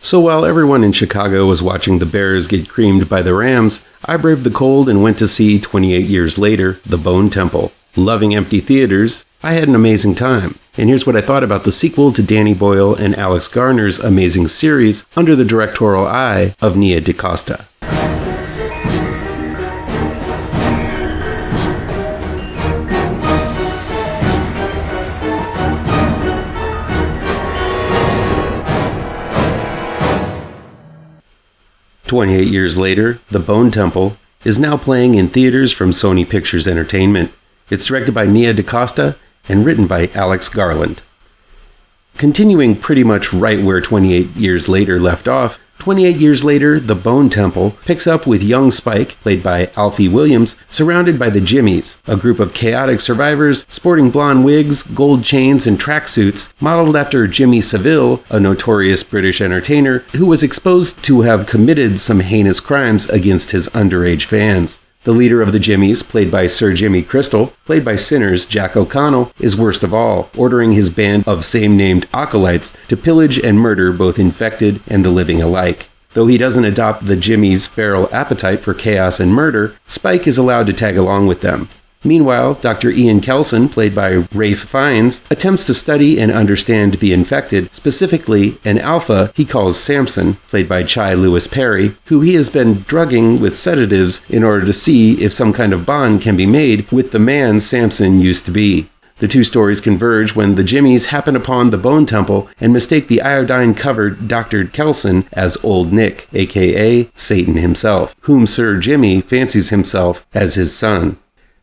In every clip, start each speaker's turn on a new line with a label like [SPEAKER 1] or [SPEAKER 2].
[SPEAKER 1] So while everyone in Chicago was watching the Bears get creamed by the Rams, I braved the cold and went to see 28 Years Later, The Bone Temple. Loving empty theaters, I had an amazing time. And here's what I thought about the sequel to Danny Boyle and Alex Garner's amazing series under the directorial eye of Nia DaCosta. "28 Years Later, The Bone Temple" is now playing in theaters from Sony Pictures Entertainment. It's directed by Nia DaCosta and written by Alex Garland. Continuing pretty much right where 28 Years Later left off, 28 Years Later, The Bone Temple picks up with young Spike, played by Alfie Williams, surrounded by the Jimmies, a group of chaotic survivors sporting blonde wigs, gold chains, and tracksuits, modeled after Jimmy Savile, a notorious British entertainer who was exposed to have committed some heinous crimes against his underage fans. The leader of the Jimmies, played by Sir Jimmy Crystal, played by Sinner's Jack O'Connell, is worst of all, ordering his band of same-named acolytes to pillage and murder both infected and the living alike. Though he doesn't adopt the Jimmies' feral appetite for chaos and murder, Spike is allowed to tag along with them. Meanwhile, Dr. Ian Kelson, played by Ralph Fiennes, attempts to study and understand the infected, specifically an alpha he calls Samson, played by Chai Lewis Perry, who he has been drugging with sedatives in order to see if some kind of bond can be made with the man Samson used to be. The two stories converge when the Jimmies happen upon the Bone Temple and mistake the iodine-covered Dr. Kelson as Old Nick, aka Satan himself, whom Sir Jimmy fancies himself as his son.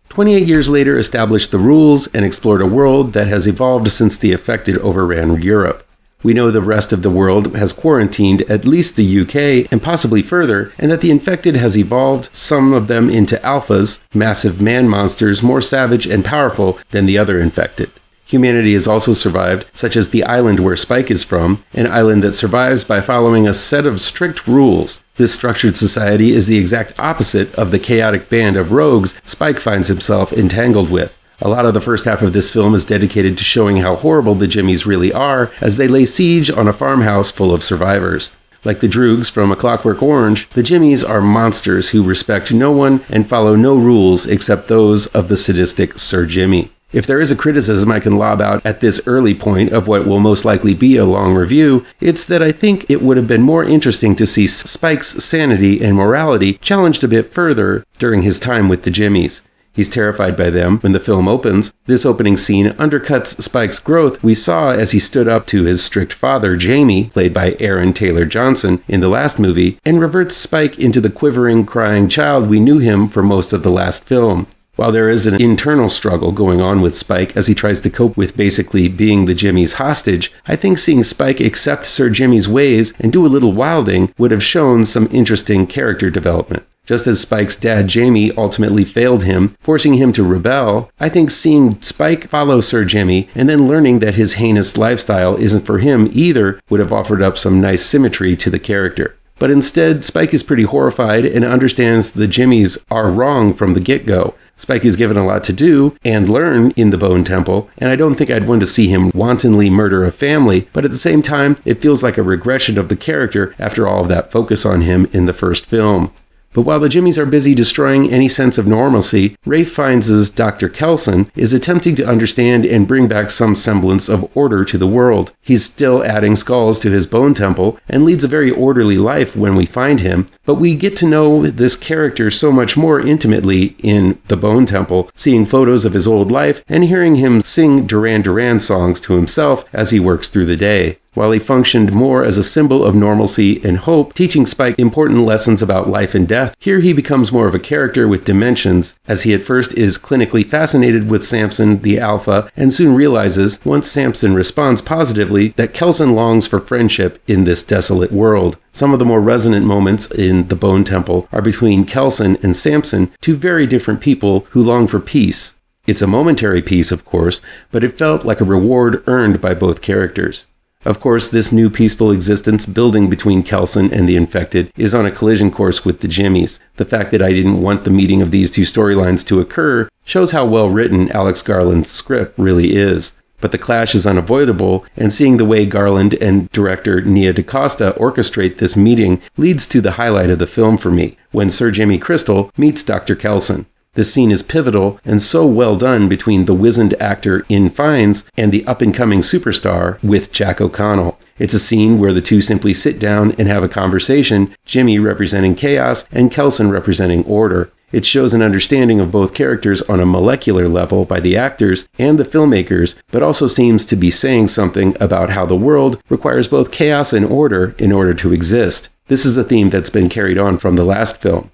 [SPEAKER 1] 28 Years Later established the rules and explored a world that has evolved since the affected overran Europe. We know the rest of the world has quarantined at least the UK and possibly further, and that the infected has evolved, some of them into alphas, massive man monsters more savage and powerful than the other infected. Humanity has also survived, such as the island where Spike is from, an island that survives by following a set of strict rules. This structured society is the exact opposite of the chaotic band of rogues Spike finds himself entangled with. A lot of the first half of this film is dedicated to showing how horrible the Jimmies really are as they lay siege on a farmhouse full of survivors. Like the Droogs from A Clockwork Orange, the Jimmies are monsters who respect no one and follow no rules except those of the sadistic Sir Jimmy. If there is a criticism I can lob out at this early point of what will most likely be a long review, it's that I think it would have been more interesting to see Spike's sanity and morality challenged a bit further during his time with the Jimmies. He's terrified by them when the film opens. This opening scene undercuts Spike's growth we saw as he stood up to his strict father, Jamie, played by Aaron Taylor Johnson in the last movie, and reverts Spike into the quivering, crying child we knew him for most of the last film. While there is an internal struggle going on with Spike as he tries to cope with basically being the Jimmy's hostage, I think seeing Spike accept Sir Jimmy's ways and do a little wilding would have shown some interesting character development. Just as Spike's dad Jamie ultimately failed him, forcing him to rebel, I think seeing Spike follow Sir Jimmy and then learning that his heinous lifestyle isn't for him either would have offered up some nice symmetry to the character. But instead, Spike is pretty horrified and understands the Jimmies are wrong from the get-go. Spike is given a lot to do and learn in the Bone Temple, and I don't think I'd want to see him wantonly murder a family, but at the same time, it feels like a regression of the character after all of that focus on him in the first film. But while the Jimmies are busy destroying any sense of normalcy, Ralph Fiennes' Dr. Kelson is attempting to understand and bring back some semblance of order to the world. He's still adding skulls to his Bone Temple and leads a very orderly life when we find him, but we get to know this character so much more intimately in the Bone Temple, seeing photos of his old life and hearing him sing Duran Duran songs to himself as he works through the day. While he functioned more as a symbol of normalcy and hope, teaching Spike important lessons about life and death, here he becomes more of a character with dimensions, as he at first is clinically fascinated with Samson, the alpha, and soon realizes, once Samson responds positively, that Kelson longs for friendship in this desolate world. Some of the more resonant moments in the Bone Temple are between Kelson and Samson, two very different people who long for peace. It's a momentary peace, of course, but it felt like a reward earned by both characters. Of course, this new peaceful existence building between Kelson and the infected is on a collision course with the Jimmies. The fact that I didn't want the meeting of these two storylines to occur shows how well written Alex Garland's script really is. But the clash is unavoidable, and seeing the way Garland and director Nia DaCosta orchestrate this meeting leads to the highlight of the film for me, when Sir Jimmy Crystal meets Dr. Kelson. This scene is pivotal and so well done between the wizened actor in Fiennes and the up-and-coming superstar with Jack O'Connell. It's a scene where the two simply sit down and have a conversation, Jimmy representing chaos and Kelson representing order. It shows an understanding of both characters on a molecular level by the actors and the filmmakers, but also seems to be saying something about how the world requires both chaos and order in order to exist. This is a theme that's been carried on from the last film.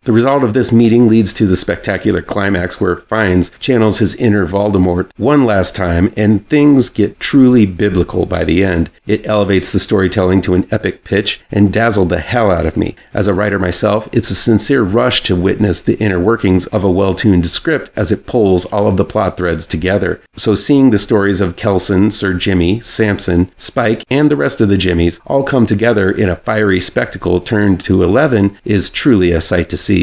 [SPEAKER 1] The result of this meeting leads to the spectacular climax where Fiennes channels his inner Voldemort one last time, and things get truly biblical by the end. It elevates the storytelling to an epic pitch and dazzled the hell out of me. As a writer myself, it's a sincere rush to witness the inner workings of a well-tuned script as it pulls all of the plot threads together. So seeing the stories of Kelson, Sir Jimmy, Samson, Spike, and the rest of the Jimmys all come together in a fiery spectacle turned to 11 is truly a sight to see.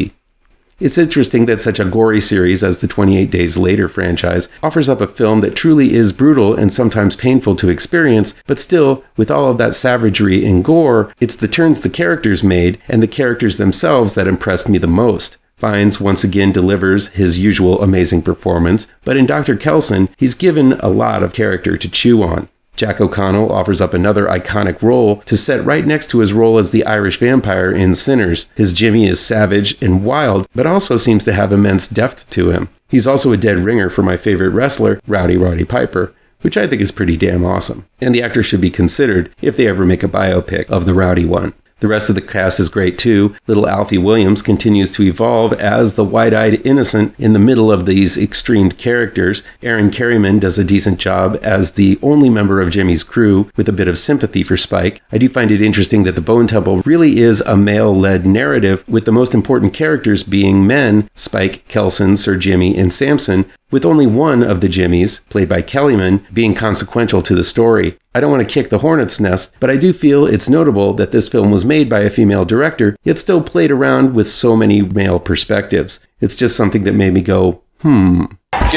[SPEAKER 1] It's interesting that such a gory series as the 28 Days Later franchise offers up a film that truly is brutal and sometimes painful to experience, but still, with all of that savagery and gore, it's the turns the characters made and the characters themselves that impressed me the most. Fiennes once again delivers his usual amazing performance, but in Dr. Kelson, he's given a lot of character to chew on. Jack O'Connell offers up another iconic role to set right next to his role as the Irish vampire in Sinners. His Jimmy is savage and wild, but also seems to have immense depth to him. He's also a dead ringer for my favorite wrestler, Rowdy Roddy Piper, which I think is pretty damn awesome. And the actor should be considered if they ever make a biopic of the Rowdy one. The rest of the cast is great too. Little Alfie Williams continues to evolve as the wide-eyed innocent in the middle of these extreme characters. Aaron Careyman does a decent job as the only member of Jimmy's crew with a bit of sympathy for Spike. I do find it interesting that the Bone Temple really is a male-led narrative, with the most important characters being men, Spike, Kelson, Sir Jimmy, and Samson, with only one of the Jimmys, played by Kellyman, being consequential to the story. I don't want to kick the hornet's nest, but I do feel it's notable that this film was made by a female director, yet still played around with so many male perspectives. It's just something that made me go, You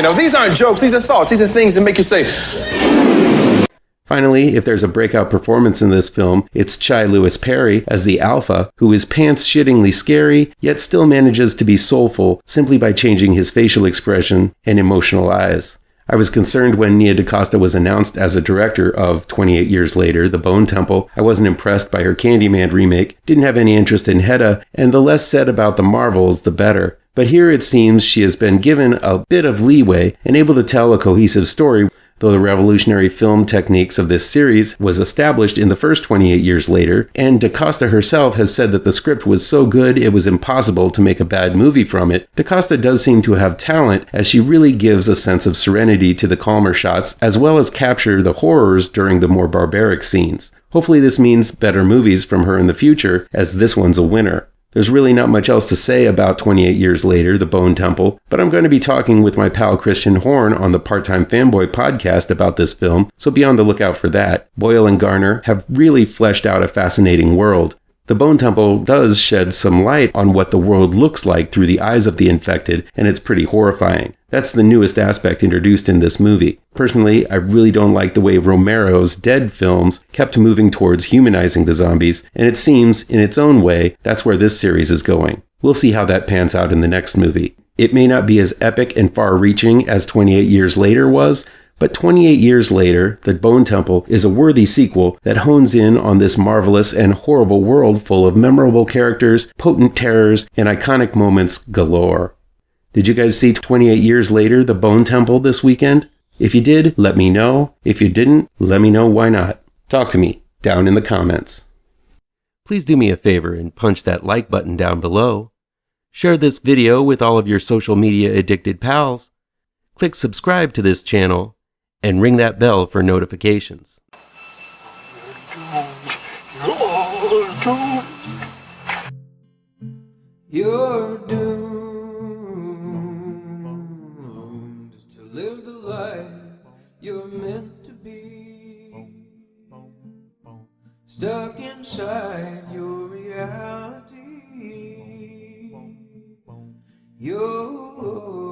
[SPEAKER 1] know, these aren't jokes, these are thoughts, these are things that make you say... Finally, if there's a breakout performance in this film, it's Chai Lewis Perry as the Alpha, who is pants-shittingly scary, yet still manages to be soulful simply by changing his facial expression and emotional eyes. I was concerned when Nia DaCosta was announced as a director of 28 Years Later, The Bone Temple. I wasn't impressed by her Candyman remake, didn't have any interest in Hedda, and the less said about the Marvels, the better. But here it seems she has been given a bit of leeway and able to tell a cohesive story, though the revolutionary film techniques of this series was established in the first 28 Years Later, and DaCosta herself has said that the script was so good it was impossible to make a bad movie from it. DaCosta does seem to have talent, as she really gives a sense of serenity to the calmer shots, as well as capture the horrors during the more barbaric scenes. Hopefully this means better movies from her in the future, as this one's a winner. There's really not much else to say about 28 Years Later, The Bone Temple, but I'm going to be talking with my pal Christian Horn on the Part-Time Fanboy podcast about this film, so be on the lookout for that. Boyle and Garner have really fleshed out a fascinating world. The Bone Temple does shed some light on what the world looks like through the eyes of the infected, and it's pretty horrifying. That's the newest aspect introduced in this movie. Personally, I really don't like the way Romero's Dead films kept moving towards humanizing the zombies, and it seems, in its own way, that's where this series is going. We'll see how that pans out in the next movie. It may not be as epic and far-reaching as 28 Years Later was, but 28 Years Later, The Bone Temple is a worthy sequel that hones in on this marvelous and horrible world full of memorable characters, potent terrors, and iconic moments galore. Did you guys see 28 Years Later, The Bone Temple this weekend? If you did, let me know. If you didn't, let me know why not. Talk to me down in the comments. Please do me a favor and punch that like button down below. Share this video with all of your social media addicted pals. Click subscribe to this channel and ring that bell for notifications. You're doomed to live the life you're meant to be, stuck inside your reality. You're